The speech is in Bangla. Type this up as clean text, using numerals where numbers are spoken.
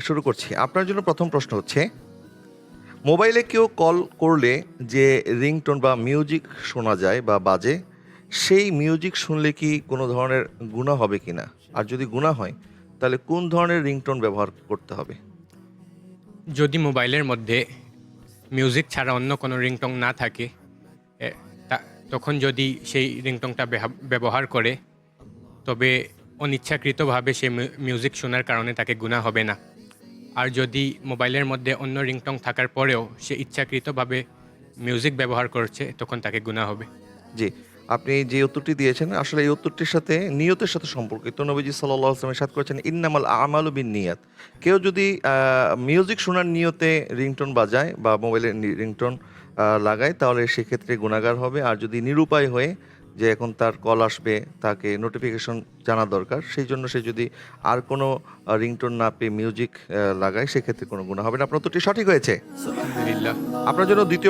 শুরু করছি। আপনার জন্য প্রথম প্রশ্ন হচ্ছে, মোবাইলে কেউ কল করলে যে রিংটোন বা মিউজিক শোনা যায় বা বাজে, সেই মিউজিক শুনলে কি কোনো ধরনের গুনাহ হবে কিনা? আর যদি গুনাহ হয়, তাহলে কোন ধরনের রিংটোন ব্যবহার করতে হবে? যদি মোবাইলের মধ্যে মিউজিক ছাড়া অন্য কোনো রিংটোন না থাকে, এ তখন যদি সেই রিংটোনটা ব্যবহার করে, তবে অনিচ্ছাকৃতভাবে সে মিউজিক শোনার কারণে তাকে গুনাহ হবে না। আর যদি মোবাইলের মধ্যে অন্য রিংটোন থাকার পরেও সে ইচ্ছাকৃতভাবে মিউজিক ব্যবহার করছে, তখন তাকে গুনাহ হবে। জি, আপনি যে উত্তরটি দিয়েছেন আসলে এই উত্তরটির সাথে নিয়তের সাথে সম্পর্কিত। নবীজি সাল্লাল্লাহু আলাইহি ওয়াসাল্লাম ইরশাদ করেছেন, "ইন্নামাল আমালু বিন্নিয়াত।" কেউ যদি মিউজিক শোনার নিয়তে রিংটোন বাজায় বা মোবাইলের রিংটোন লাগায়, তাহলে সেক্ষেত্রে গুনাহগার হবে। আর যদি নিরুপায় হয়ে যে এখন তার কল আসবে, তাকে নোটিফিকেশন জানা দরকার, সেইজন্য সে যদি আর কোনো রিংটোন না পেয়ে মিউজিক লাগায়, সেক্ষেত্রে কোনো গুনাহ হবে না। আপনার উত্তরটি সঠিক হয়েছে। আলহামদুলিল্লাহ। আপনার জন্য দ্বিতীয়